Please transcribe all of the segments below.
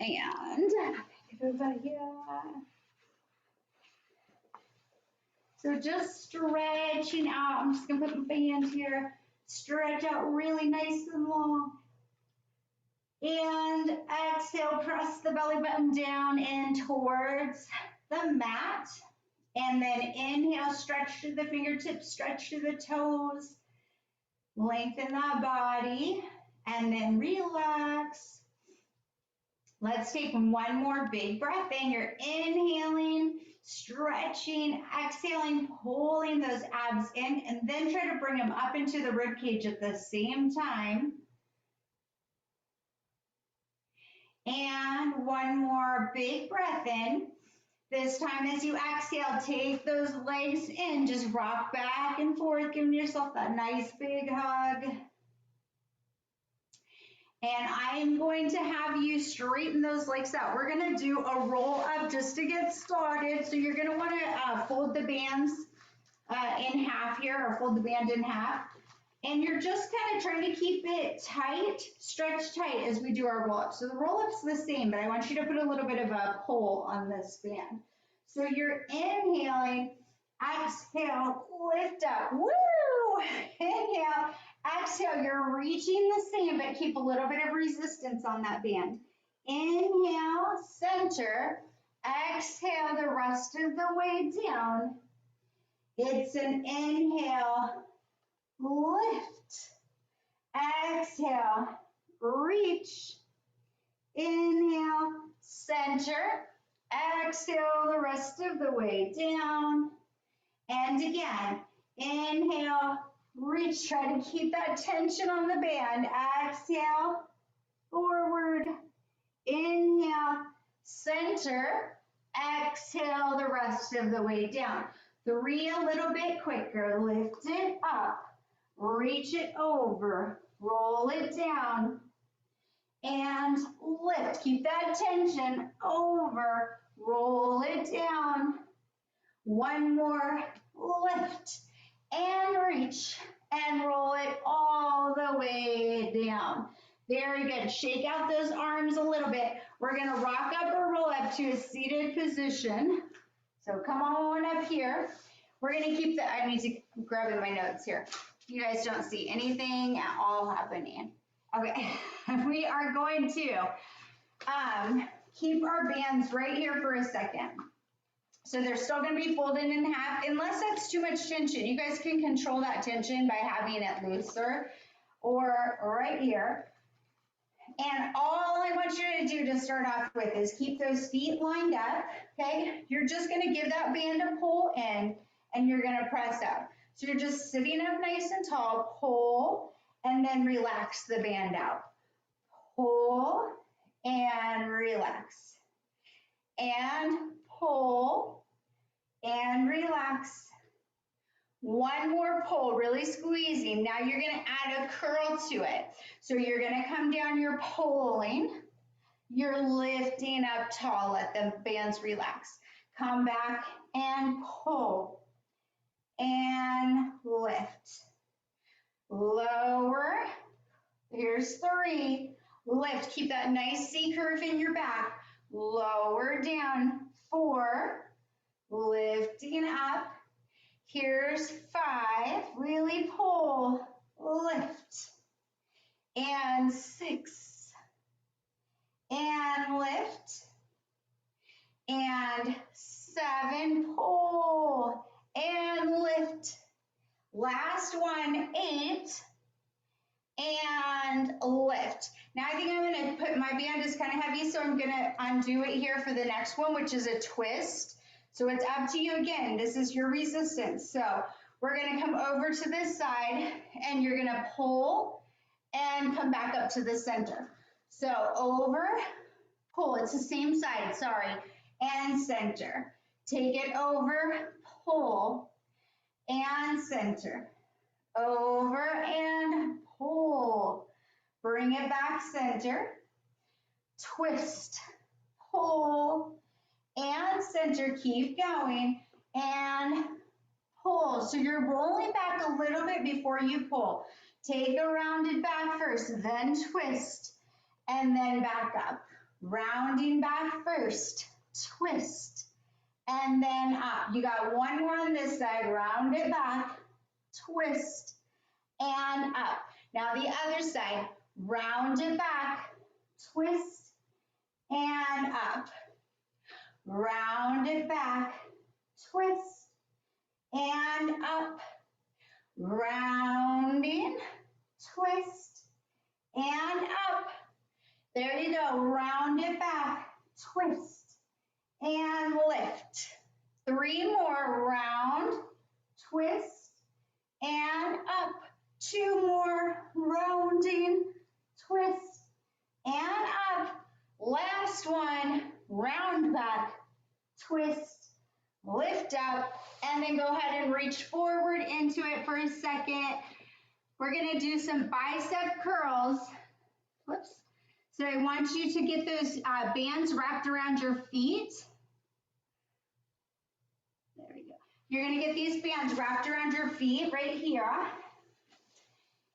And get over here. So just stretching out. I'm just gonna put my band here. Stretch out really nice and long. And exhale, press the belly button down and towards the mat. And then inhale, stretch through the fingertips, stretch through the toes. Lengthen that body. And then relax. Let's take one more big breath in. You're inhaling, stretching, exhaling, pulling those abs in, and then try to bring them up into the rib cage at the same time. And one more big breath in. This time as you exhale, take those legs in. Just rock back and forth, giving yourself that nice big hug. And I am going to have you straighten those legs out. We're going to do a roll up just to get started. So you're going to want to fold the bands in half here, or fold the band in half. And you're just kind of trying to keep it tight, stretch tight as we do our roll up. So the roll up's the same, but I want you to put a little bit of a pull on this band. So you're inhaling, exhale, lift up, woo! Inhale, exhale, you're reaching the same, but keep a little bit of resistance on that band. Inhale, center, exhale the rest of the way down. It's an inhale, lift, exhale, reach, inhale, center, exhale the rest of the way down. And again, inhale, reach, try to keep that tension on the band. Exhale, forward, inhale, center, exhale the rest of the way down. 3 a little bit quicker. Lift it up, reach it over, roll it down, and lift. Keep that tension over, roll it down. One more, lift and reach and roll it all the way down. Very good. Shake out those arms a little bit. We're going to rock up or roll up to a seated position. So come on up here. We're going to keep the, I need to grab in my notes here. You guys don't see anything at all happening. Okay, we are going to keep our bands right here for a second. So they're still going to be folded in half, unless that's too much tension. You guys can control that tension by having it looser or right here. And all I want you to do to start off with is keep those feet lined up, okay? You're just going to give that band a pull in, and you're going to press out. So you're just sitting up nice and tall, pull, and then relax the band out. Pull and relax. And pull and relax. One more pull, really squeezing. Now you're going to add a curl to it. So you're going to come down, you're pulling, you're lifting up tall, let the bands relax. Come back and pull and lift. Lower, here's 3, lift, keep that nice C curve in your back. Lower down, 4, lifting up. Here's 5, really pull, lift, and 6, and lift, and 7, pull, and lift. Last one, 8, and lift. Now I think I'm going to put, my band is kind of heavy, so I'm going to undo it here for the next one, which is a twist. So it's up to you again. This is your resistance. So we're going to come over to this side, and you're going to pull and come back up to the center. So over, pull. It's the same side, sorry, and center. Take it over, pull, and center. Over and pull. Bring it back center. Twist, pull, and center. Keep going and pull. So you're rolling back a little bit before you pull. Take a rounded back first, then twist, and then back up. Rounding back first, twist, and then up. You got one more on this side, round it back, twist, and up. Now the other side, round it back, twist, and up. Round it back, twist, and up. Rounding, twist, and up. There you go. Round it back, twist, and lift. 3 more. Round, twist, and up. 2 more. Rounding, twist, and up. Last one. Round back, twist, lift up, and then go ahead and reach forward into it for a second. We're going to do some bicep curls. Whoops. So I want you to get those bands wrapped around your feet. There we go. You're going to get these bands wrapped around your feet right here.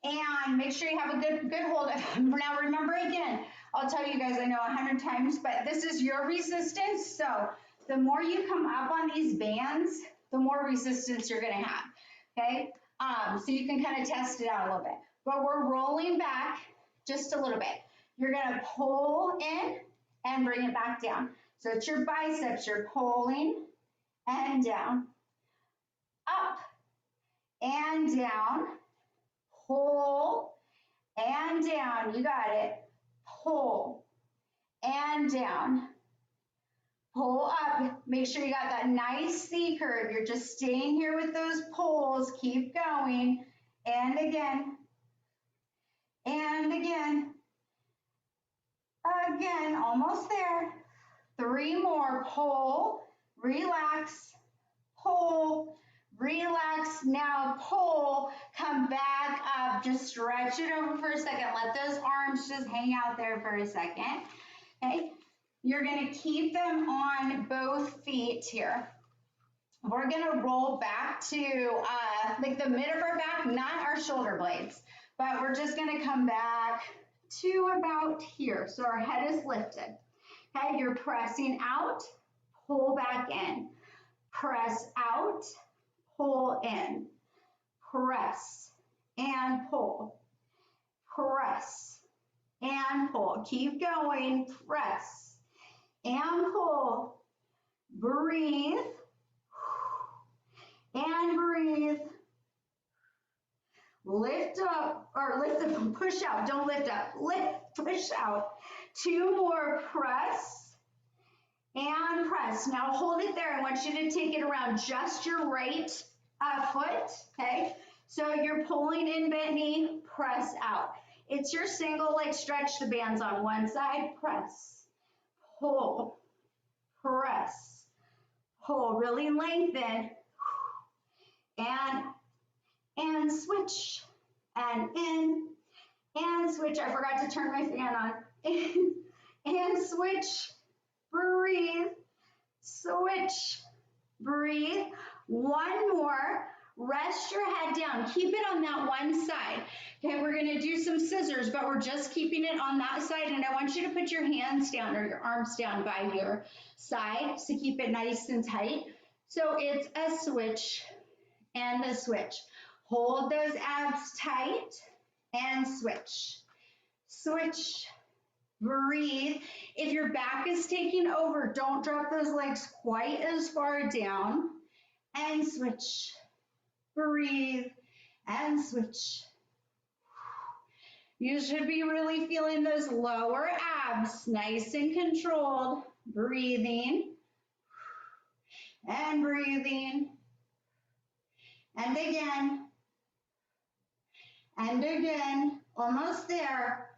And make sure you have a good hold of them. Now remember again, I'll tell you guys, I know 100 times, but this is your resistance. So the more you come up on these bands, the more resistance you're going to have. Okay. So you can kind of test it out a little bit. But we're rolling back just a little bit. You're going to pull in and bring it back down. So it's your biceps. You're pulling and down, up and down, pull and down. You got it. Pull and down. Pull up. Make sure you got that nice C curve. You're just staying here with those pulls. Keep going. And again. And again. Again. Almost there. 3 more. Pull. Relax. Pull. Relax. Now pull. Come back up. Just stretch it over for a second. Let those arms just hang out there for a second. Okay. You're going to keep them on both feet here. We're going to roll back to like the mid of our back, not our shoulder blades, but we're just going to come back to about here. So our head is lifted. Okay, you're pressing out, pull back in. Press out, pull in. Press and pull. Press and pull. Keep going. Press and pull, breathe, and breathe. Lift up, or lift up, push out, don't lift up, lift, push out. 2 more, press, and press. Now hold it there. I want you to take it around just your right foot, okay? So you're pulling in, bent knee, press out. It's your single leg stretch, the bands on one side, press. Pull, press, pull, really lengthen, and switch, and in, and switch. I forgot to turn my fan on. And switch, breathe, switch, breathe. 1 more. Rest your head down. Keep it on that one side. Okay, we're going to do some scissors, but we're just keeping it on that side. And I want you to put your hands down or your arms down by your side to keep it nice and tight. So it's a switch and a switch. Hold those abs tight and switch. Switch. Breathe. If your back is taking over, don't drop those legs quite as far down. And switch. Breathe and switch. You should be really feeling those lower abs, nice and controlled. Breathing and breathing. And again. And again. Almost there.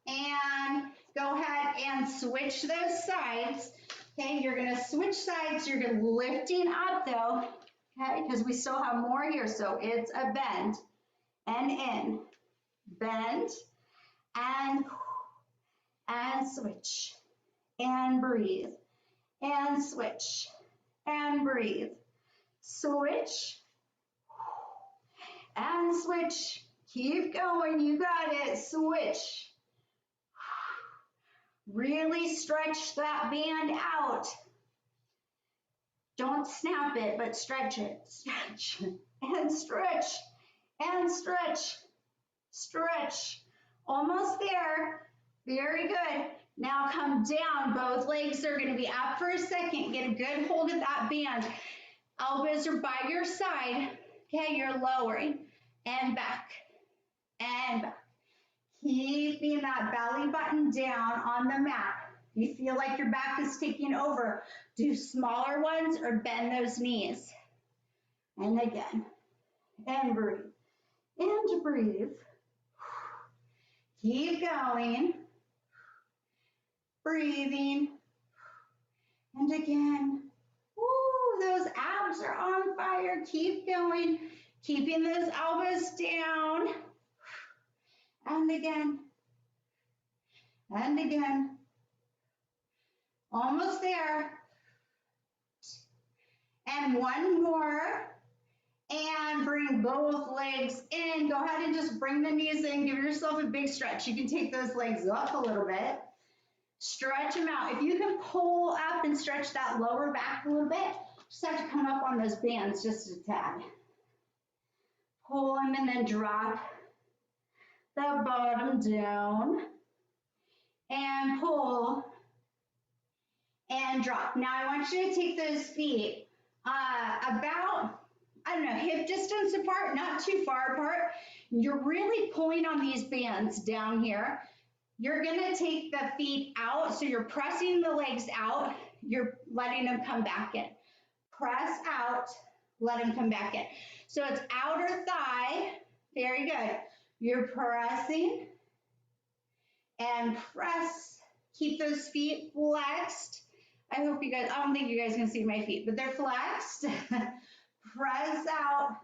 And go ahead and switch those sides. Okay, you're going to switch sides. You're going to lifting up though. Okay, because we still have more here. So it's a bend and in, bend and switch and breathe and switch and breathe. Switch and switch. Keep going. You got it. Switch. Really stretch that band out. Don't snap it, but stretch it. Stretch and stretch and stretch. Stretch. Almost there. Very good. Now come down. Both legs are going to be up for a second. Get a good hold of that band. Elbows are by your side. Okay, you're lowering and back and back. Keeping that belly button down on the mat. You feel like your back is taking over. Do smaller ones or bend those knees. And again. And breathe. And breathe. Keep going. Breathing. And again. Ooh, those abs are on fire. Keep going. Keeping those elbows down. And again. And again. Almost there. And one more. And bring both legs in. Go ahead and just bring the knees in. Give yourself a big stretch. You can take those legs up a little bit. Stretch them out. If you can pull up and stretch that lower back a little bit, just have to come up on those bands just a tad. Pull them and then drop the bottom down. And pull and drop. Now I want you to take those feet about, I don't know, hip distance apart, not too far apart. You're really pulling on these bands down here. You're gonna take the feet out, so you're pressing the legs out, you're letting them come back in. Press out, let them come back in. So it's outer thigh, very good. You're pressing and press. Keep those feet flexed. I hope you guys, I don't think you guys can see my feet, but they're flexed. Press out,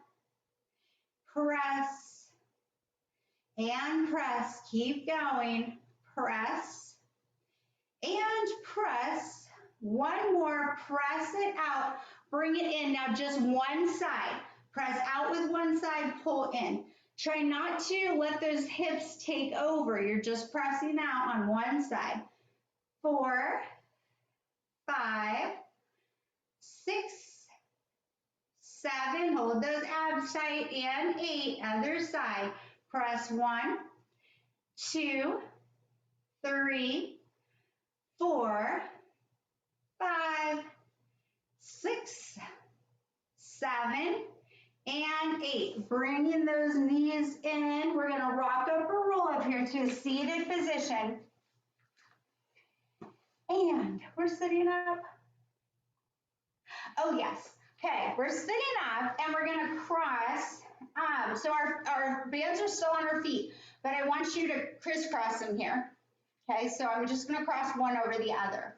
press, and press. Keep going. Press and press. One more. Press it out. Bring it in. Now just one side. Press out with one side, pull in. Try not to let those hips take over. You're just pressing out on one side. 4, 5, 6, 7, hold those abs tight, and 8, other side. Press 1, 2, 3, 4, 5, 6, 7, and 8. Bringing those knees in. We're gonna rock up or roll up here to a seated position. And we're sitting up. Oh yes. Okay, we're sitting up and we're gonna cross. So our bands are still on our feet, but I want you to crisscross them here. Okay, so I'm just gonna cross one over the other.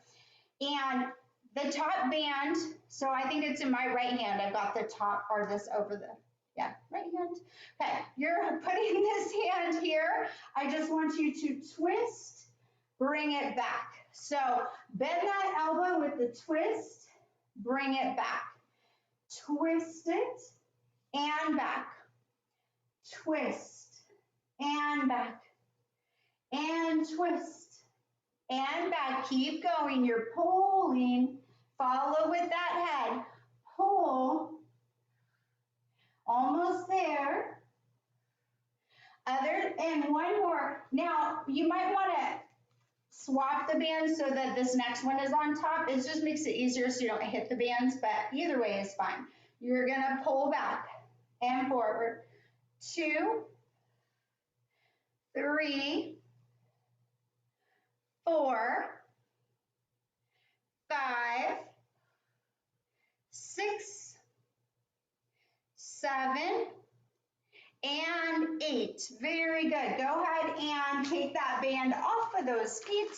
And the top band, so I think it's in my right hand. I've got the top or this over the, yeah, right hand. Okay, you're putting this hand here. I just want you to twist, bring it back. So bend that elbow with the twist, bring it back. Twist it and back. Twist and back. And twist and back. Keep going. You're pulling. Follow with that head. Pull. Almost there. And one more. Now, you might want to swap the bands so that this next one is on top. It just makes it easier so you don't hit the bands, but either way is fine. You're going to pull back and forward. 2, 3, 4, 5, 6, 7, and 8. Very good. Go ahead and take that band off of those feet.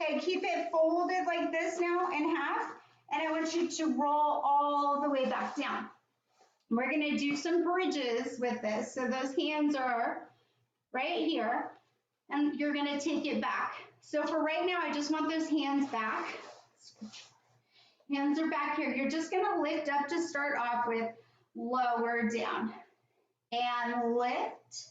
Okay, keep it folded like this now in half, and I want you to roll all the way back down. We're going to do some bridges with this. So those hands are right here, and you're going to take it back. So for right now, I just want those hands back. Hands are back here. You're just going to lift up to start off with, lower down, and lift,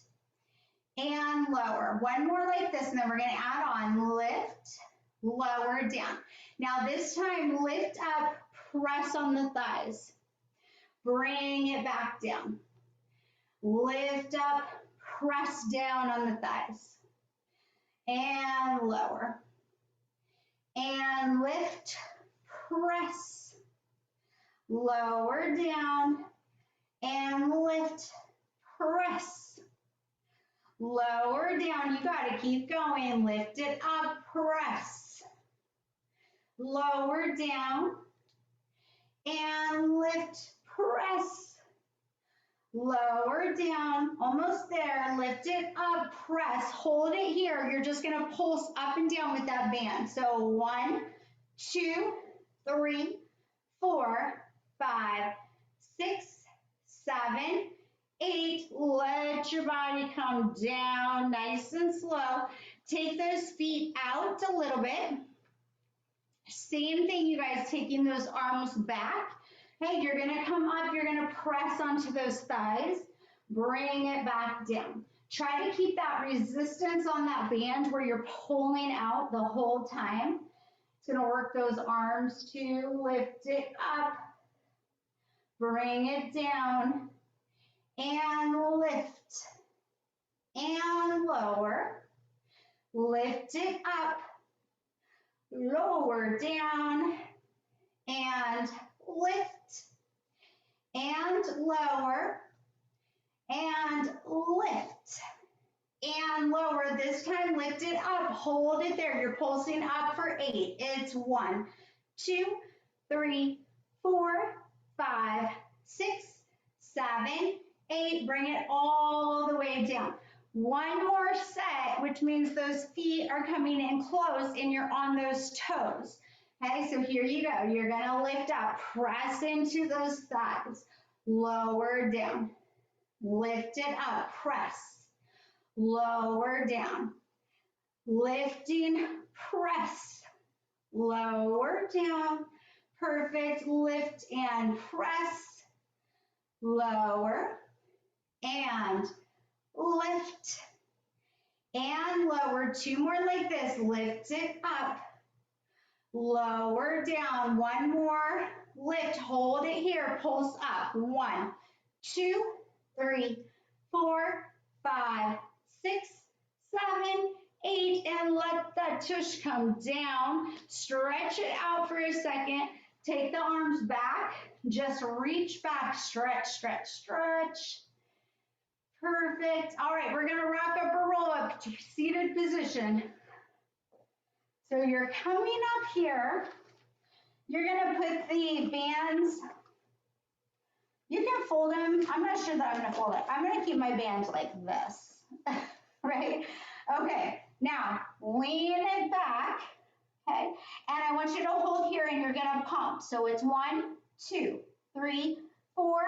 and lower. One more like this, and then we're going to add on, lift, lower down. Now this time, lift up, press on the thighs. Bring it back down. Lift up, press down on the thighs. And lower. And lift, press. Lower down. And lift, press. Lower down. You got to keep going. Lift it up, press. Lower down. And lift, press. Lower down, almost there, lift it up, press, hold it here. You're just gonna pulse up and down with that band. So 1, 2, 3, 4, 5, 6, 7, 8. Let your body come down nice and slow. Take those feet out a little bit. Same thing, you guys, taking those arms back. Hey, you're gonna come up, you're gonna press onto those thighs, bring it back down. Try to keep that resistance on that band where you're pulling out the whole time. It's gonna work those arms too. Lift it up, bring it down, and lift, and lower. Lift it up, lower down, and lift, and lower, and lift, and lower. This time, lift it up, hold it there. You're pulsing up for 8. It's 1, 2, 3, 4, 5, 6, 7, 8. Bring it all the way down. One more set, which means those feet are coming in close and you're on those toes. Okay, so here you go. You're gonna lift up, press into those thighs, lower down, lift it up, press, lower down, lifting, press, lower down, perfect, lift and press, lower, and lift, and lower. 2 more like this, lift it up, lower down, 1 more, lift, hold it here, pulse up, 1, 2, 3, 4, 5, 6, 7, 8, and let that tush come down. Stretch it out for a second. Take the arms back, just reach back, stretch, stretch, stretch. Perfect. All right, we're gonna wrap up a roll up to seated position. So you're coming up here. You're gonna put the bands, you can fold them. I'm not sure that I'm gonna fold it. I'm gonna keep my bands like this, right? Okay, now lean it back, okay? And I want you to hold here and you're gonna pump. So it's 1, 2, 3, 4,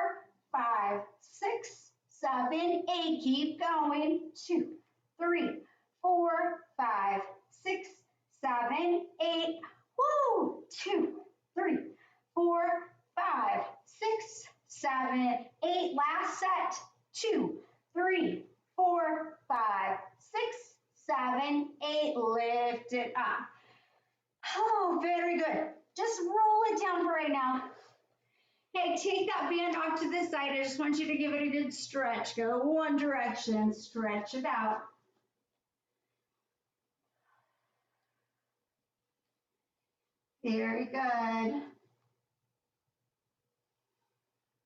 5, 6, 7, 8. Keep going. 2, 3, 4, 5, 6, 7, 8. Woo! 2, 3, 4, 5, 6, 7, 8. Last set. 2, 3, 4, 5, 6, 7, 8. Lift it up. Oh, very good. Just roll it down for right now. Okay, take that band off to the side. I just want you to give it a good stretch. Go one direction, stretch it out. Very good.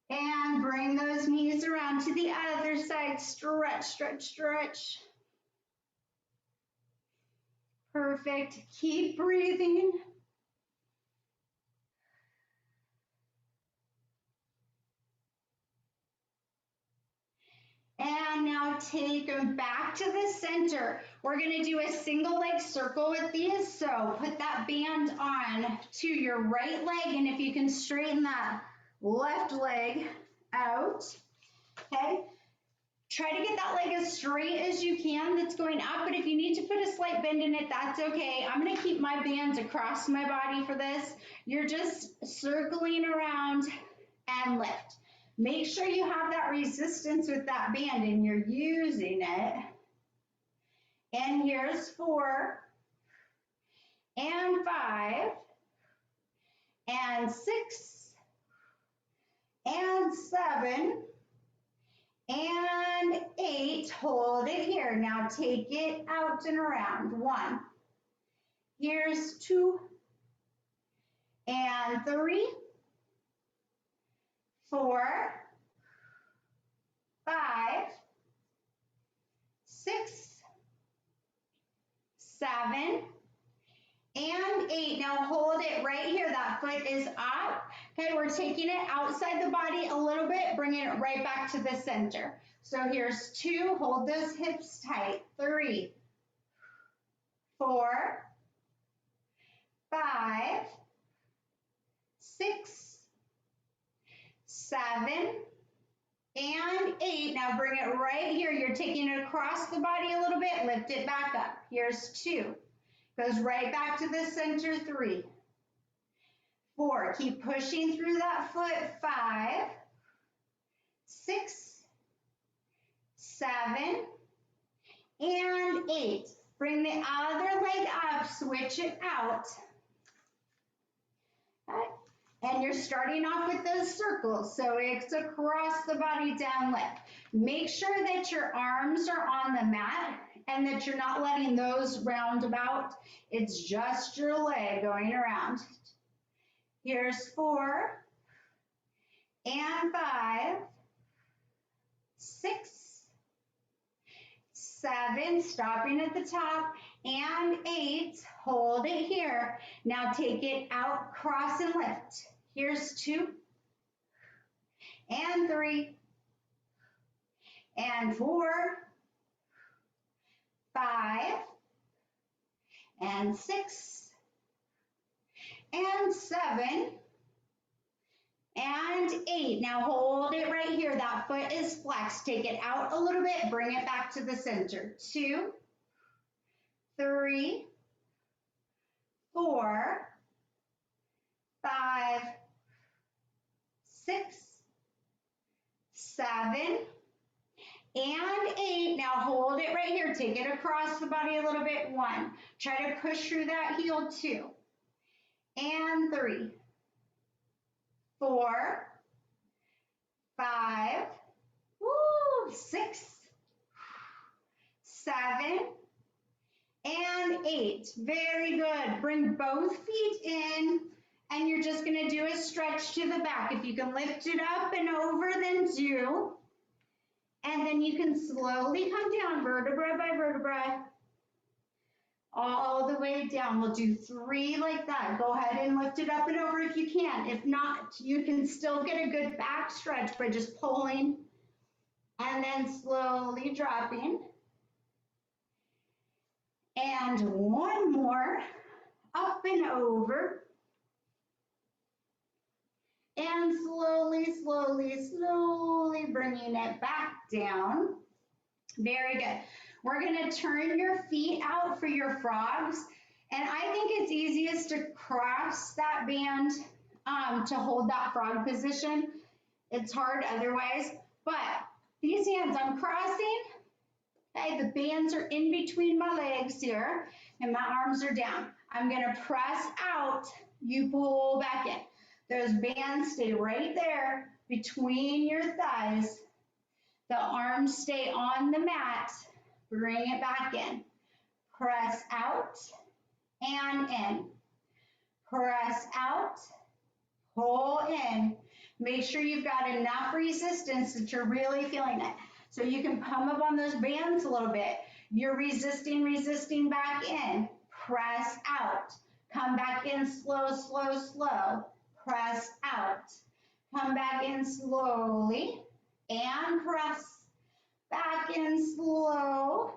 And bring those knees around to the other side. Stretch, stretch, stretch. Perfect. Keep breathing. And now take them back to the center. We're going to do a single leg circle with these. So put that band on to your right leg. And if you can straighten that left leg out, okay? Try to get that leg as straight as you can that's going up. But if you need to put a slight bend in it, that's okay. I'm going to keep my bands across my body for this. You're just circling around and lift. Make sure you have that resistance with that band and you're using it. And here's 4. And 7, and 8. Hold it here. Now take it out and around. 1. Here's 2, and 3, 4, 5, 6, 7, and 8. Now hold it right here. That foot is up. Okay, we're taking it outside the body a little bit, bringing it right back to the center. So here's 2. Hold those hips tight. 3, 4, 5, 6, 7, and 8. Now bring it right here. You're taking it across the body a little bit. Lift it back up. Here's 2. Goes right back to the center. 3, 4. Keep pushing through that foot. 5, 6, 7, and 8. Bring the other leg up. Switch it out. Okay. And you're starting off with those circles. So it's across the body, down, lift. Make sure that your arms are on the mat and that you're not letting those round about. It's just your leg going around. Here's 4, and 5, 6, 7, stopping at the top, and 8. Hold it here. Now take it out, cross and lift. Here's 2, and 3, and 4, 5, and 6, and 7, and 8. Now hold it right here. That foot is flexed. Take it out a little bit. Bring it back to the center. 2, 3, 4, 5, 6, 7, and 8. Now hold it right here. Take it across the body a little bit. 1. Try to push through that heel. 2, and 3, 4, 5, 6, 7, and 8. Very good. Bring both feet in, and you're just going to do a stretch to the back. If you can lift it up and over, then do. And then you can slowly come down vertebra by vertebra all the way down. We'll do 3 like that. Go ahead and lift it up and over if you can. If not, you can still get a good back stretch by just pulling and then slowly dropping. And 1 more, up and over. And slowly, slowly, slowly bringing it back down. Very good. We're going to turn your feet out for your frogs. And I think it's easiest to cross that band to hold that frog position. It's hard otherwise. But these hands, I'm crossing. Okay, the bands are in between my legs here, and my arms are down. I'm going to press out. You pull back in. Those bands stay right there between your thighs. The arms stay on the mat. Bring it back in. Press out and in. Press out, pull in. Make sure you've got enough resistance that you're really feeling it. So you can pump up on those bands a little bit. You're resisting back in. Press out. Come back in slow, slow, slow. Press out. Come back in slowly and press. Back in slow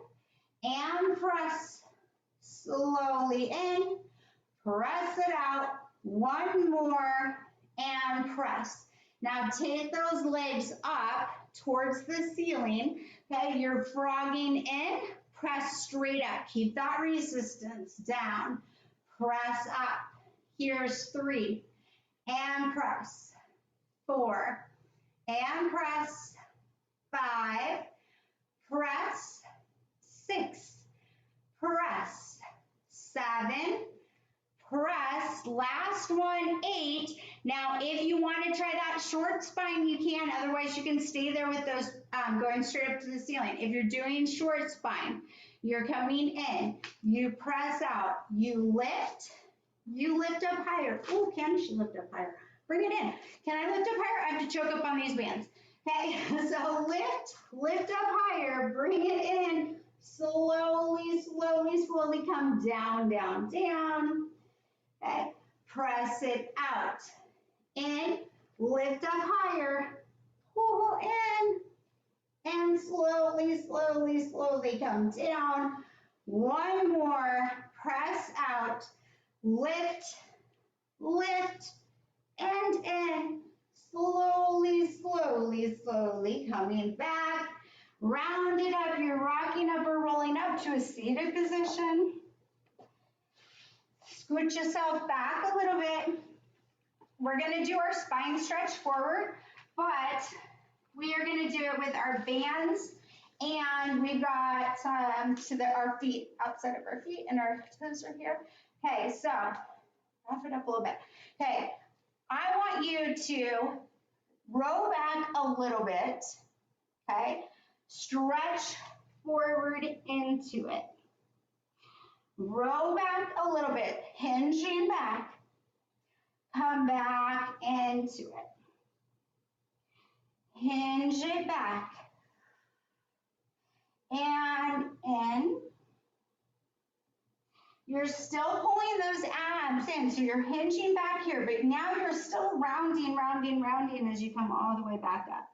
and press. Slowly in. Press it out. 1 more and press. Now take those legs up towards the ceiling. Okay, you're frogging in. Press straight up. Keep that resistance down. Press up. Here's 3. And press. 4. And press. 5. Press. 6. Press. 7. Press. Yes, last one, 8. Now, if you want to try that short spine, you can. Otherwise, you can stay there with those going straight up to the ceiling. If you're doing short spine, you're coming in, you press out, you lift up higher. Oh, can she lift up higher? Bring it in. Can I lift up higher? I have to choke up on these bands. Okay, so lift up higher, bring it in, slowly, slowly, slowly come down, down, down. Okay, press it out. In, lift up higher, pull in, and slowly, slowly, slowly come down. One more, press out, lift, lift, and in. Slowly, slowly, slowly coming back. Round it up. You're rocking up or rolling up to a seated position. Scoot yourself back a little bit. We're going to do our spine stretch forward, but we are going to do it with our bands, and we've got our feet outside of our feet, and our toes are here. Okay, so wrap it up a little bit. Okay, I want you to row back a little bit, okay? Stretch forward into it. Row back a little bit, hinging back. Come back into it. Hinge it back. And in. You're still pulling those abs in, so you're hinging back here, but now you're still rounding, rounding, rounding as you come all the way back up.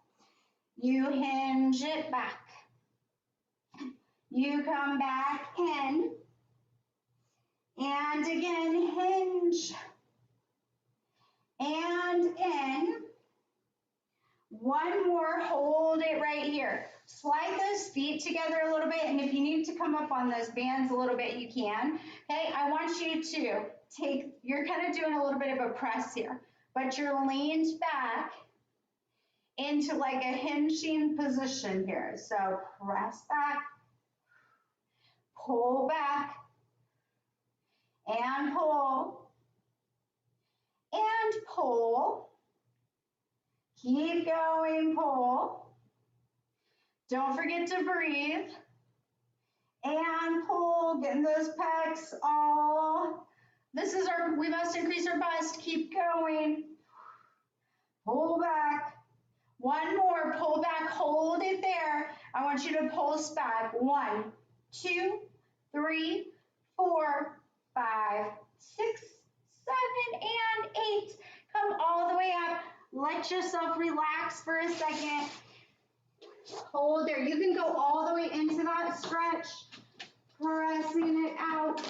You hinge it back. You come back in, and again, hinge, and in. One more, hold it right here. Slide those feet together a little bit, and if you need to come up on those bands a little bit, you can. Okay, I want you to take, you're kind of doing a little bit of a press here, but you're leaned back into like a hinging position here. So press back, pull back, and pull, and pull. Keep going, pull. Don't forget to breathe. And pull, getting those pecs all. This is our, we must increase our bust. Keep going. Pull back. One more, pull back, hold it there. I want you to pulse back. 1, 2, 3, 4, 5, 6, 7, and 8. Come all the way up. Let yourself relax for a second. Hold there. You can go all the way into that stretch, pressing it out.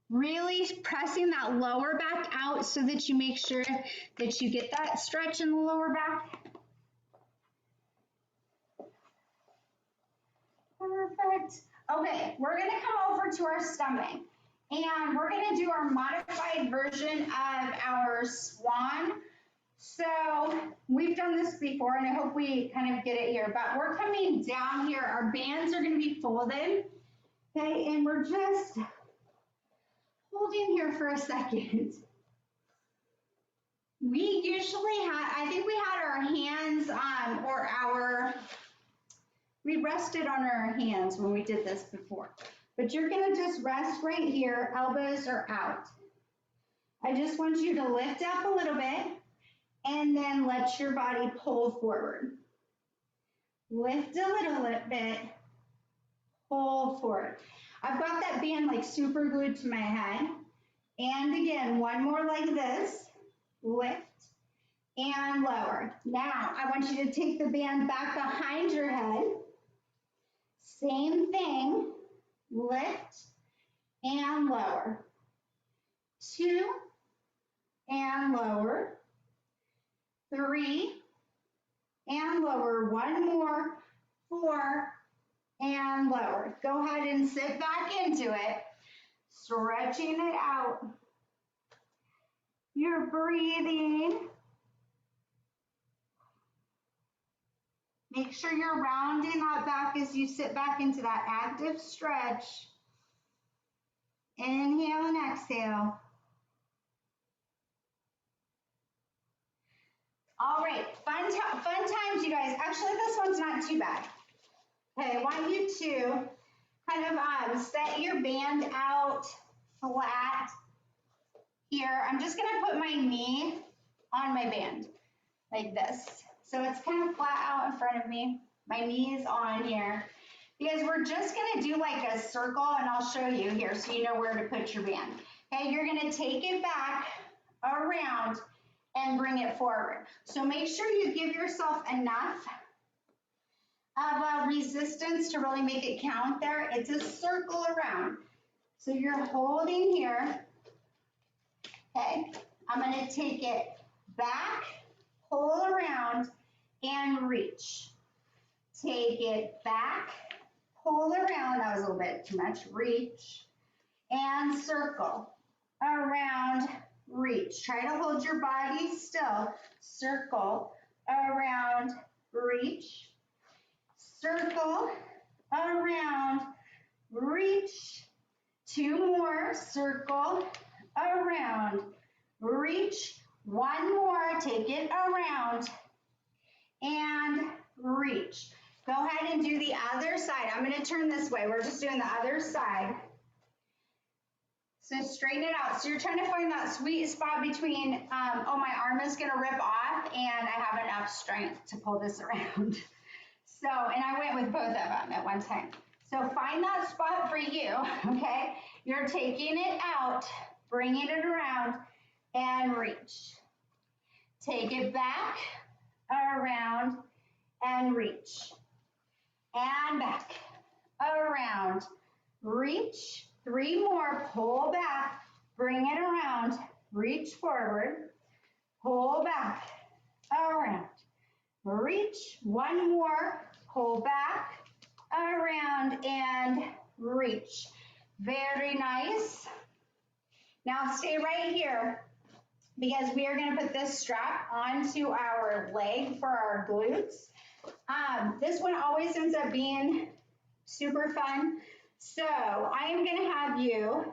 Really pressing that lower back out so that you make sure that you get that stretch in the lower back. Perfect. Okay, we're going to come over to our stomach, and we're going to do our modified version of our swan. So we've done this before, and I hope we kind of get it here, but we're coming down here. Our bands are going to be folded, okay, and we're just holding here for a second. We usually had, I think we had our hands on, or we rested on our hands when we did this before. But you're gonna just rest right here, elbows are out. I just want you to lift up a little bit and then let your body pull forward. Lift a little bit, pull forward. I've got that band like super glued to my head. And again, one more like this, lift and lower. Now, I want you to take the band back behind your head. Same thing, lift and lower. 2 and lower. 3 and lower. One more, 4 and lower. Go ahead and sit back into it. Stretching it out. You're breathing. Make sure you're rounding that back as you sit back into that active stretch. Inhale and exhale. All right, fun times, you guys. Actually, this one's not too bad. Okay, I want you to kind of set your band out flat here. I'm just gonna put my knee on my band like this. So it's kind of flat out in front of me. My knee is on here. Because we're just gonna do like a circle, and I'll show you here so you know where to put your band. Okay, you're gonna take it back around and bring it forward. So make sure you give yourself enough of resistance to really make it count there. It's a circle around. So you're holding here. Okay, I'm gonna take it back, pull around, and reach. Take it back, pull around, that was a little bit too much, reach, and circle, around, reach. Try to hold your body still. Circle, around, reach, circle, around, reach. Two more, circle, around, reach. One more, take it around, and reach. Go ahead and do the other side. I'm going to turn this way. We're just doing the other side. So straighten it out. So you're trying to find that sweet spot between, oh, my arm is going to rip off and I have enough strength to pull this around. So, and I went with both of them at one time. So find that spot for you, okay? You're taking it out, bringing it around, and reach. Take it back, around, and reach. And back, around, reach. Three more, pull back, bring it around, reach forward, pull back, around, reach. One more, pull back, around, and reach. Very nice. Now stay right here because we are going to put this strap onto our leg for our glutes. This one always ends up being super fun. So I am going to have you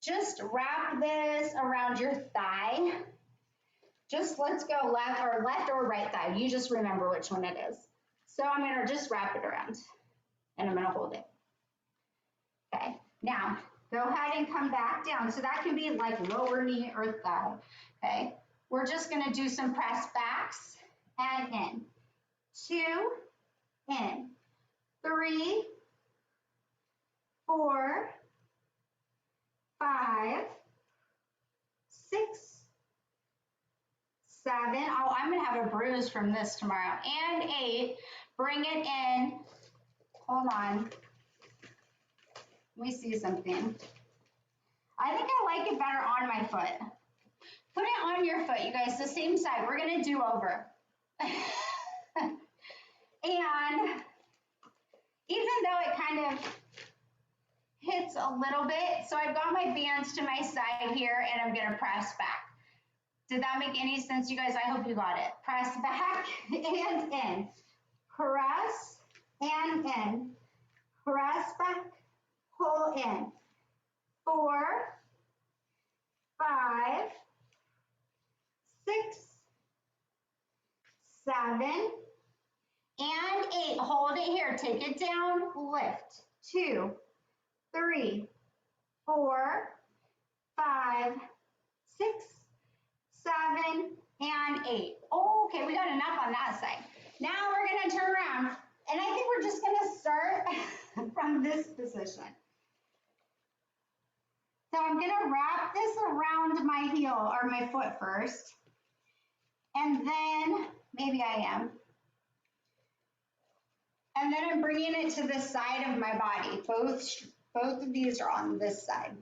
just wrap this around your thigh. Just let's go left or right thigh. You just remember which one it is. So I'm going to just wrap it around and I'm going to hold it. Okay, now go ahead and come back down. So that can be like lower knee or thigh. Okay, we're just going to do some press backs and in. 2, in. 3, 4, 5, 6, 7. Oh, I'm gonna have a bruise from this tomorrow. And 8. Bring it in. Hold on. Let me see something. I think I like it better on my foot. Put it on your foot, you guys. The same side. We're gonna do over. And even though it kind of hits a little bit, so I've got my bands to my side here and I'm gonna press back. Did that make any sense, you guys? I hope you got it. Press back and in. Press and in. Press back, pull in. 4, 5, 6, 7, and 8. Hold it here. Take it down, lift. 2, 3, 4, 5, 6, 7, and 8. Oh, okay, we got enough on that side. Now we're going to turn around, and I think we're just going to start from this position. So I'm going to wrap this around my heel or my foot first, and then maybe I am. And then I'm bringing it to the side of my body. Both of these are on this side.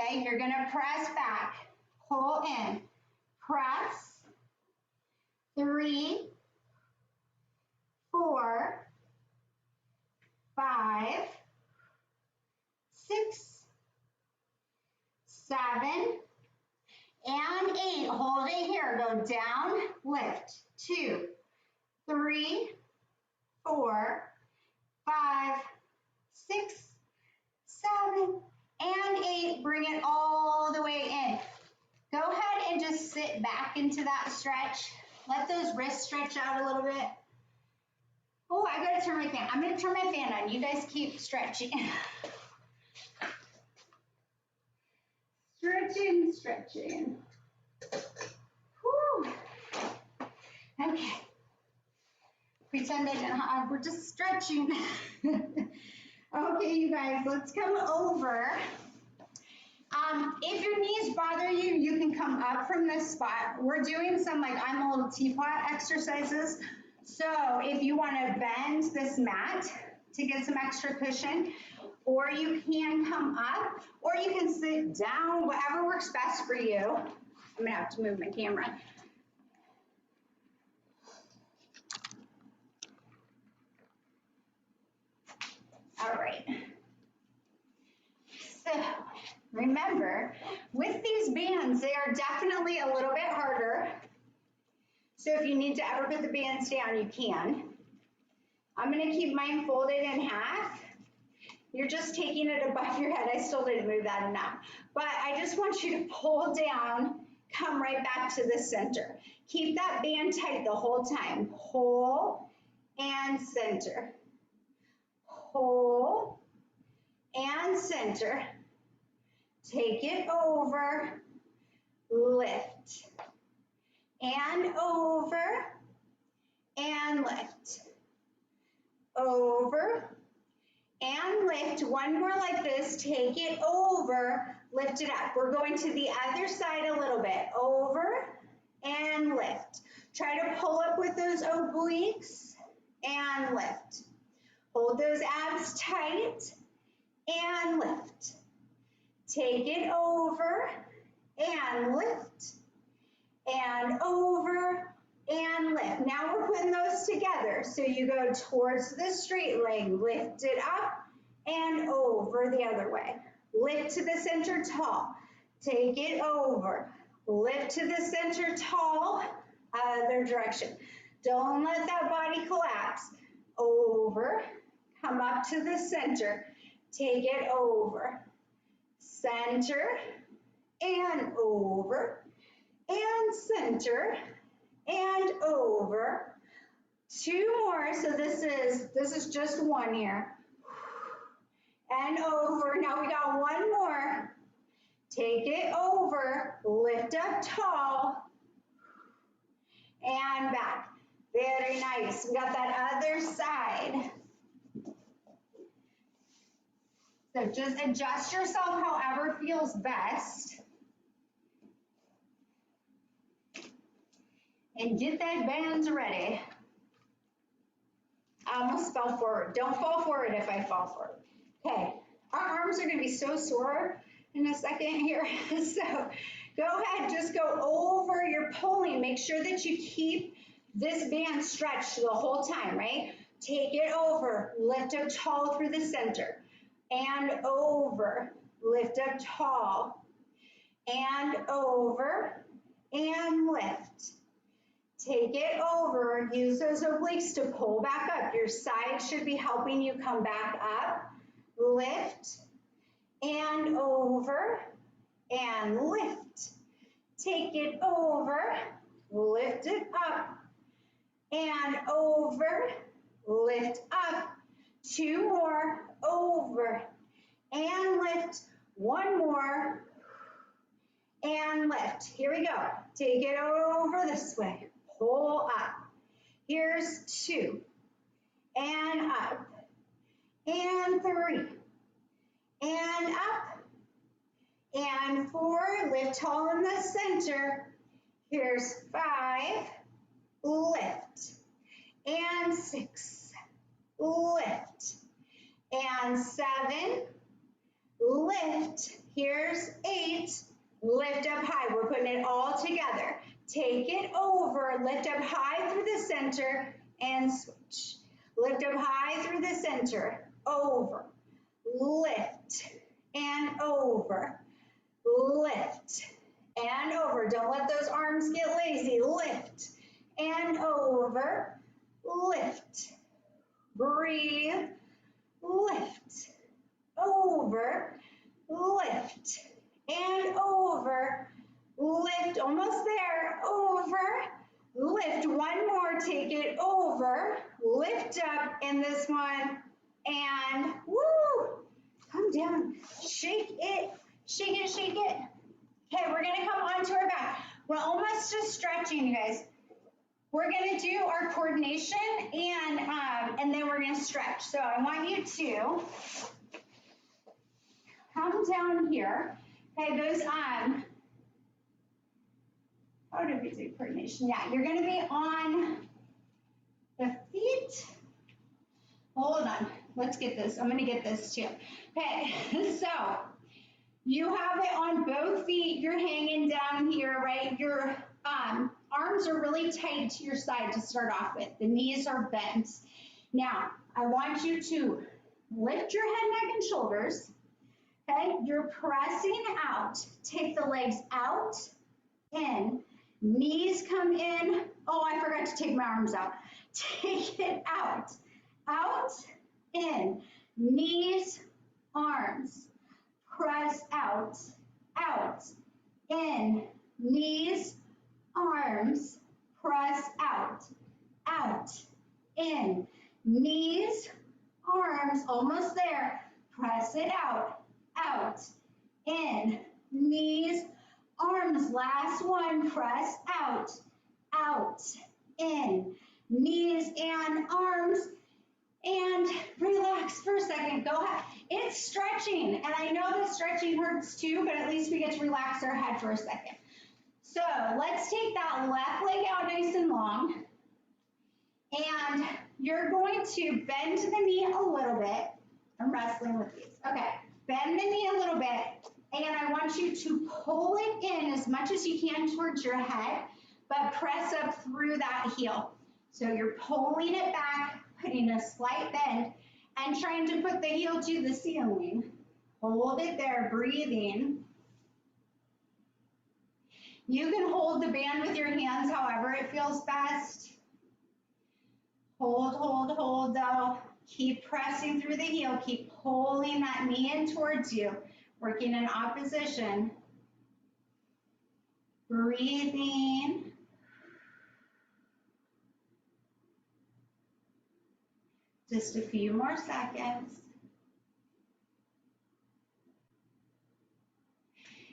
Okay, you're going to press back, pull in, press. 3, 4, 5, 6, 7, and 8. Hold it here. Go down, lift. 2, 3, 4, 5, 6, 7, it back into that stretch. Let those wrists stretch out a little bit. Oh, I gotta turn my fan. I'm gonna turn my fan on. You guys keep stretching. Stretching, stretching. Whew. Okay. Pretend I didn't, we're just stretching. Okay, you guys, let's come over. If your knees bother you, you can come up from this spot. We're doing some like I'm a little teapot exercises. So if you want to bend this mat to get some extra cushion, or you can come up, or you can sit down, whatever works best for you. I'm gonna have to move my camera. All right. So remember, with these bands, they are definitely a little bit harder. So if you need to ever put the bands down, you can. I'm gonna keep mine folded in half. You're just taking it above your head. I still didn't move that enough. But I just want you to pull down, come right back to the center. Keep that band tight the whole time. Pull and center. Pull and center. Take it over, lift, and over, and lift, over, and lift. One more like this. Take it over, lift it up. We're going to the other side a little bit. Over and lift. Try to pull up with those obliques and lift. Hold those abs tight and lift. Take it over and lift and over and lift. Now we're putting those together. So you go towards the straight leg, lift it up and over the other way. Lift to the center tall. Take it over. Lift to the center tall, other direction. Don't let that body collapse. Over, come up to the center. Take it over. Center and over and center and over. Two more. So this is just one here. And over. Now we got one more. Take it over. Lift up tall and back. Very nice. We got that other side. So just adjust yourself however feels best. And get that bands ready. I almost fell forward. Don't fall forward if I fall forward. Okay, our arms are gonna be so sore in a second here. So go ahead, just go over your pulling. Make sure that you keep this band stretched the whole time, right? Take it over, lift up tall through the center. And over, lift up tall, and over, and lift. Take it over, use those obliques to pull back up. Your side should be helping you come back up. Lift, and over, and lift. Take it over, lift it up, and over, lift up. Two more, over, and lift. One more, and lift. Here we go. Take it over this way. Pull up. Here's two, and up, and three, and up, and four. Lift tall in the center. Here's five, lift, and six, lift, and seven, lift. Here's eight, lift up high. We're putting it all together. Take it over, lift up high through the center, and switch. Lift up high through the center, over, lift, and over, lift, and over. Don't let those arms get lazy. Lift, and over, lift, breathe, lift, over, lift, and over, lift, almost there, over, lift, one more, take it over, lift up in this one, and woo, come down, shake it, shake it, shake it. Okay, we're gonna come onto our back. We're almost just stretching, you guys. We're gonna do our coordination and then we're gonna stretch. So I want you to come down here. Okay, those how do we do coordination? Yeah, you're gonna be on the feet. Hold on, let's get this. I'm gonna get this too. Okay, so you have it on both feet. You're hanging down here, right? Your arms are really tight to your side to start off with. The knees are bent. Now, I want you to lift your head, neck, and shoulders. Okay, you're pressing out. Take the legs out, in. Knees come in. Oh, I forgot to take my arms out. Take it out, out, in. Knees, arms. Press out, out, in. Knees, arms. Press out, out, in. Knees, arms. Almost there. Press it out, out, in. Knees, arms. Last one. Press out, out, in. Knees and arms. And relax for a second. Go ahead. It's stretching. And I know that stretching hurts too, but at least we get to relax our head for a second. So let's take that left leg out nice and long. And you're going to bend the knee a little bit. I'm wrestling with these. Okay. Bend the knee a little bit. And I want you to pull it in as much as you can towards your head, but press up through that heel. So you're pulling it back, putting a slight bend, and trying to put the heel to the ceiling. Hold it there, breathing. You can hold the band with your hands however it feels best. Hold, hold, hold though. Keep pressing through the heel. Keep pulling that knee in towards you. Working in opposition. Breathing. Just a few more seconds.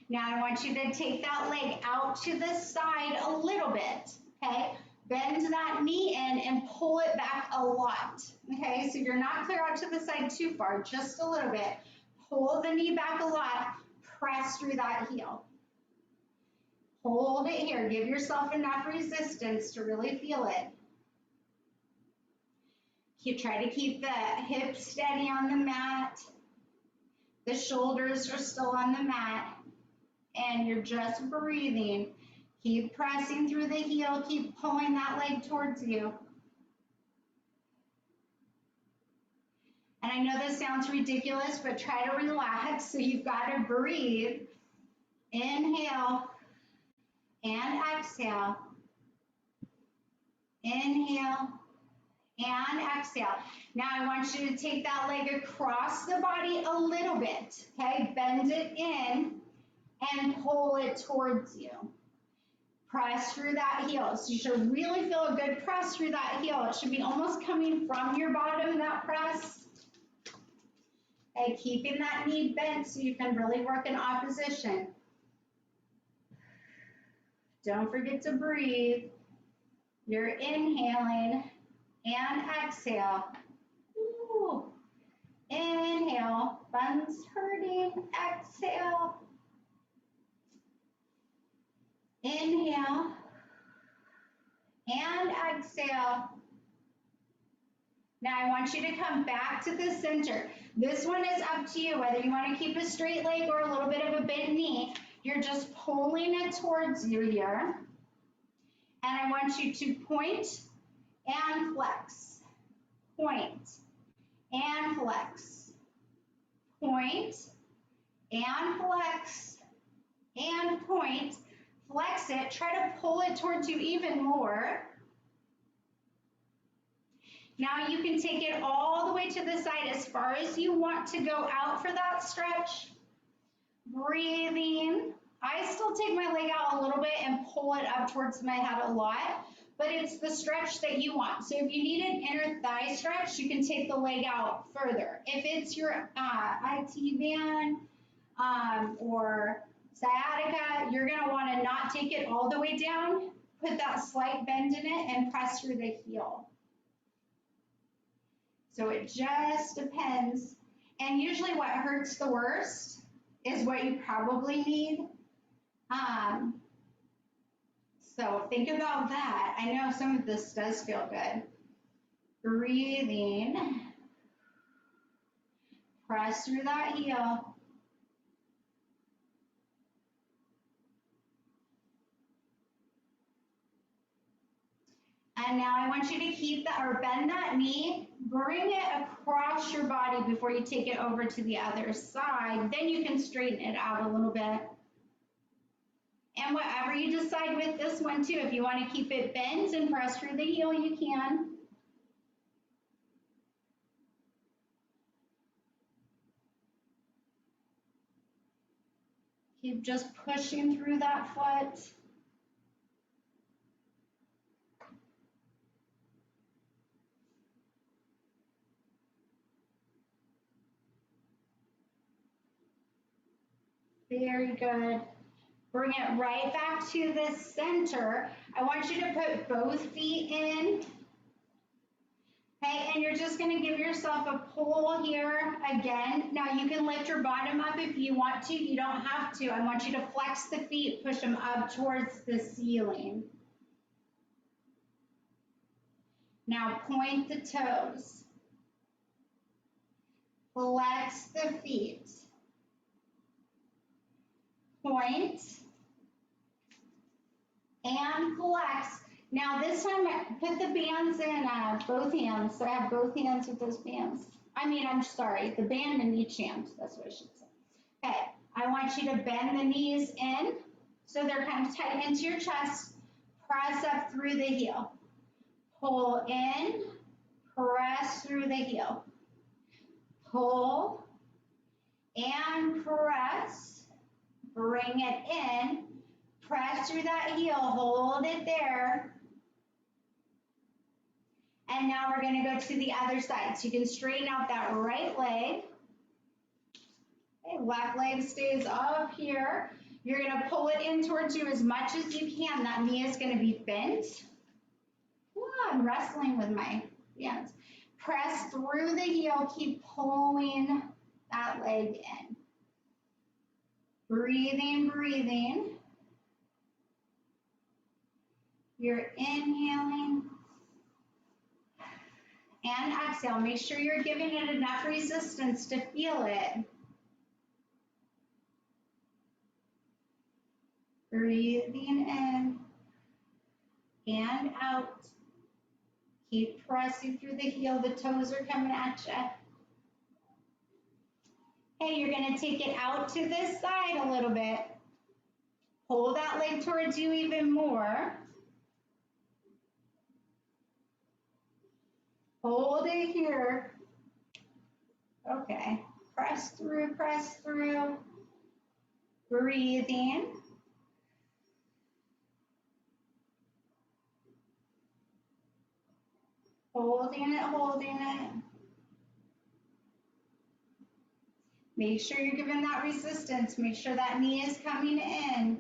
Now I want you to take that leg out to the side a little bit, okay? Bend that knee in and pull it back a lot, okay? So you're not clear out to the side too far, just a little bit. Pull the knee back a lot, press through that heel. Hold it here, give yourself enough resistance to really feel it. Try to keep the hips steady on the mat. The shoulders are still on the mat. And you're just breathing. Keep pressing through the heel. Keep pulling that leg towards you. And I know this sounds ridiculous, but try to relax. So you've got to breathe. Inhale and exhale. Inhale and exhale. Now I want you to take that leg across the body a little bit. Okay, bend it in and pull it towards you. Press through that heel. So you should really feel a good press through that heel. It should be almost coming from your bottom, that press. Okay, keeping that knee bent so you can really work in opposition. Don't forget to breathe. You're inhaling and exhale. Ooh. Inhale, buns hurting, exhale. Inhale and exhale. Now I want you to come back to the center. This one is up to you, whether you want to keep a straight leg or a little bit of a bent knee. You're just pulling it towards you here. And I want you to point and flex. Point and flex. Point and flex and point. Flex it, try to pull it towards you even more. Now you can take it all the way to the side as far as you want to go out for that stretch. Breathing. I still take my leg out a little bit and pull it up towards my head a lot, but it's the stretch that you want. So if you need an inner thigh stretch, you can take the leg out further. If it's your IT band or sciatica, you're going to want to not take it all the way down, put that slight bend in it, and press through the heel. So it just depends. And usually what hurts the worst is what you probably need. So think about that. I know some of this does feel good. Breathing. Press through that heel. And now I want you to keep that or bend that knee, bring it across your body before you take it over to the other side. Then you can straighten it out a little bit. And whatever you decide with this one too, if you want to keep it bent and press through the heel, you can. Keep just pushing through that foot. Very good. Bring it right back to the center. I want you to put both feet in. Okay, and you're just going to give yourself a pull here again. Now you can lift your bottom up if you want to. You don't have to. I want you to flex the feet, push them up towards the ceiling. Now point the toes. Flex the feet. Point and flex. Now this time, put the bands in both hands. So I have both hands with those bands. I'm sorry, the band in each hand. That's what I should say. Okay, I want you to bend the knees in so they're kind of tight into your chest. Press up through the heel. Pull in, press through the heel. Pull and press. Bring it in. Press through that heel. Hold it there. And now we're going to go to the other side. So you can straighten out that right leg. Okay, left leg stays up here. You're going to pull it in towards you as much as you can. That knee is going to be bent. Ooh, I'm wrestling with my hands. Press through the heel. Keep pulling that leg in. Breathing, breathing. You're inhaling and exhale. Make sure you're giving it enough resistance to feel it. Breathing in and out. Keep pressing through the heel. The toes are coming at you. Hey, you're going to take it out to this side a little bit. Pull that leg towards you even more. Hold it here. Okay. Press through, press through. Breathing. Holding it, holding it. Make sure you're giving that resistance. Make sure that knee is coming in.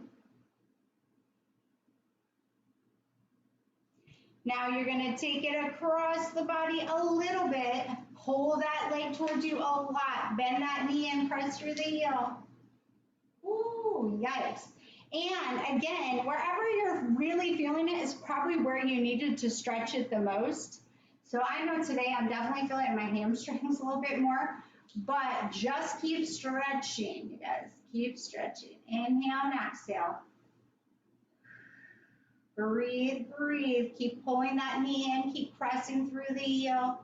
Now you're going to take it across the body a little bit. Pull that leg towards you a lot. Bend that knee and press through the heel. Ooh, yikes. And again, wherever you're really feeling it is probably where you needed to stretch it the most. So I know today I'm definitely feeling my hamstrings a little bit more, but just keep stretching, you guys. Keep stretching. Inhale and exhale. Breathe, breathe. Keep pulling that knee in. Keep pressing through the heel.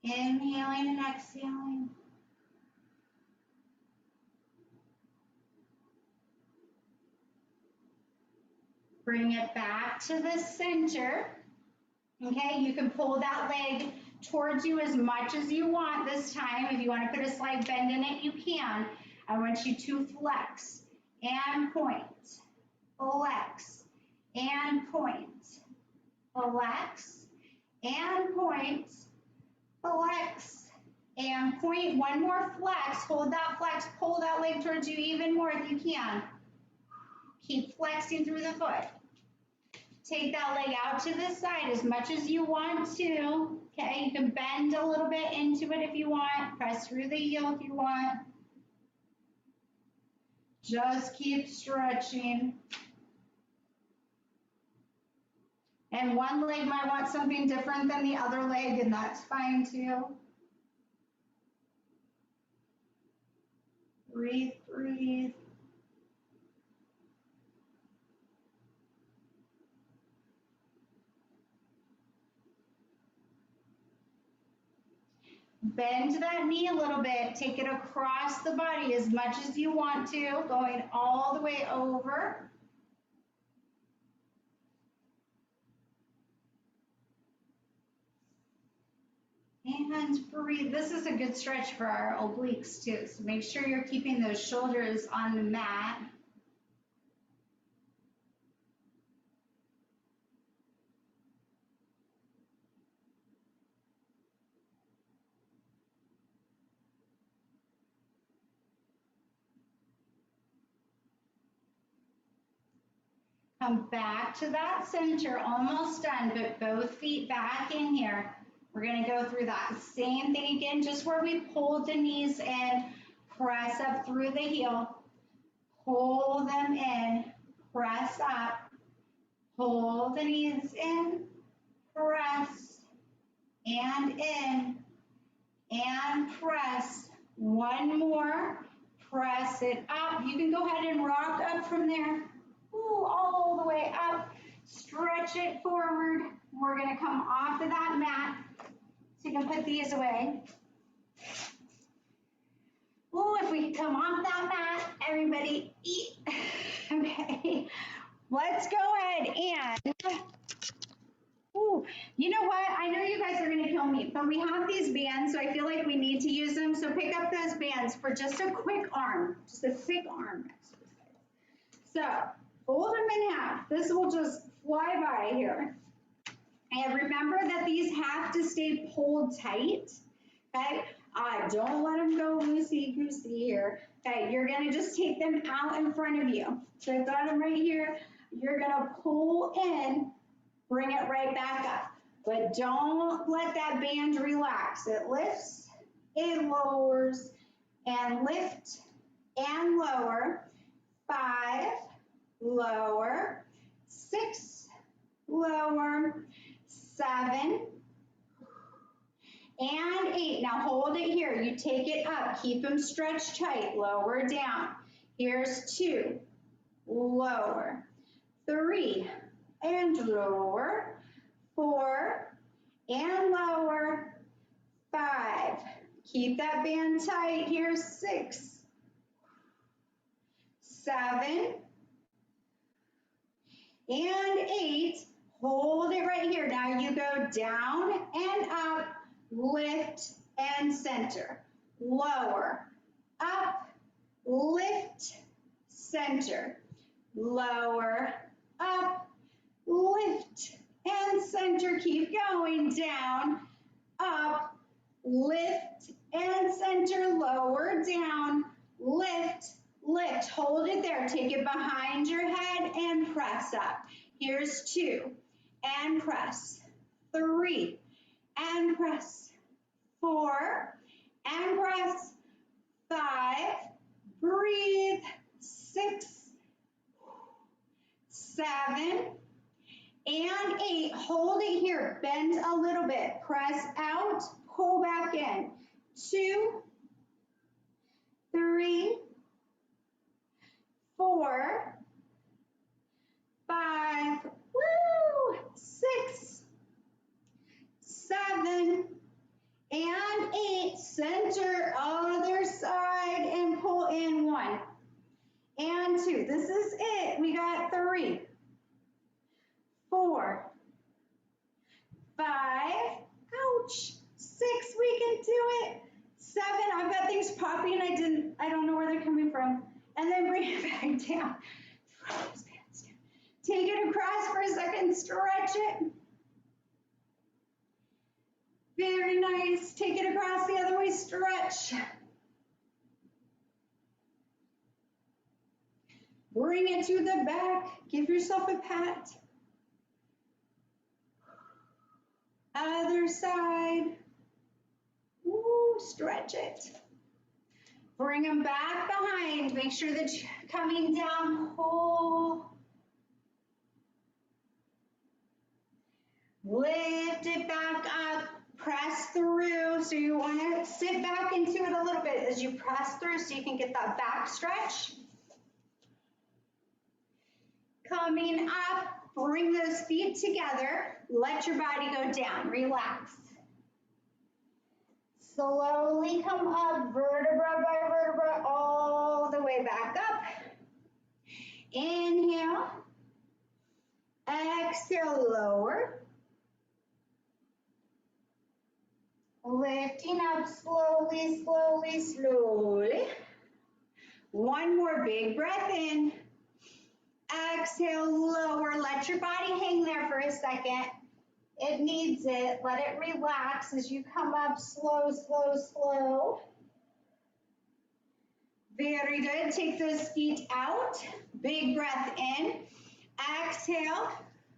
Inhaling and exhaling. Bring it back to the center. Okay, you can pull that leg towards you as much as you want this time. If you want to put a slight bend in it, you can. I want you to flex and point, flex and point, flex and point, flex and point. One more flex. Hold that flex. Pull that leg towards you even more if you can. Keep flexing through the foot. Take that leg out to the side as much as you want to. Okay, you can bend a little bit into it if you want. Press through the heel if you want. Just keep stretching. And one leg might want something different than the other leg, and that's fine too. Breathe, breathe. Bend that knee a little bit. Take it across the body as much as you want to, going all the way over. And breathe. This is a good stretch for our obliques too. So make sure you're keeping those shoulders on the mat. Come back to that center, almost done, but both feet back in here. We're gonna go through that same thing again, just where we pulled the knees in, press up through the heel, pull them in, press up, pull the knees in, press, and in, and press. One more, press it up. You can go ahead and rock up from there. Ooh, all the way up. Stretch it forward. We're going to come off of that mat. So you can put these away. Ooh, if we come off that mat, everybody eat. Okay. Let's go ahead and, ooh, you know what? I know you guys are going to kill me, but we have these bands, so I feel like we need to use them. So pick up those bands for just a quick arm, just a quick arm exercise. So fold them in half. This will just fly by here. And remember that these have to stay pulled tight, okay? Don't let them go loosey-goosey here. Okay, you're gonna just take them out in front of you. So I've got them right here. You're gonna pull in, bring it right back up. But don't let that band relax. It lifts, it lowers, and lift and lower. 5, lower, 6, lower, 7, and 8. Now hold it here. You take it up. Keep them stretched tight. Lower down. Here's 2, lower, 3, and lower, 4, and lower, 5. Keep that band tight. Here's 6, 7, and 8. Hold it right here. Now you go down and up, lift and center. Lower, up, lift, center. Lower, up, lift, and center. Keep going. Down, up, lift, and center. Lower, down, lift, lift. Hold it there. Take it behind your head and press up. Here's 2, and press, 3, and press, 4, and press, 5, breathe, 6, 7, and 8. Hold it here. Bend a little bit. Press out, pull back in. 2, 3, 4, 5, woo, 6, 7, and 8. Center, other side, and pull in. 1 and 2. This is it. We got 3, 4, 5, ouch, 6, we can do it. 7, I've got things popping, I don't know where they're coming from. And then bring it back down. Take it across for a second, stretch it. Very nice. Take it across the other way, stretch. Bring it to the back. Give yourself a pat. Other side. Ooh, stretch it. Bring them back behind. Make sure that you're coming down whole. Lift it back up. Press through. So you want to sit back into it a little bit as you press through so you can get that back stretch. Coming up, bring those feet together. Let your body go down. Relax. Slowly come up, vertebra by vertebra, all the way back up. Inhale. Exhale, lower. Lifting up slowly, slowly, slowly. One more big breath in. Exhale, lower. Let your body hang there for a second. It needs it. Let it relax as you come up slow, slow, slow. Very good. Take those feet out. Big breath in. Exhale.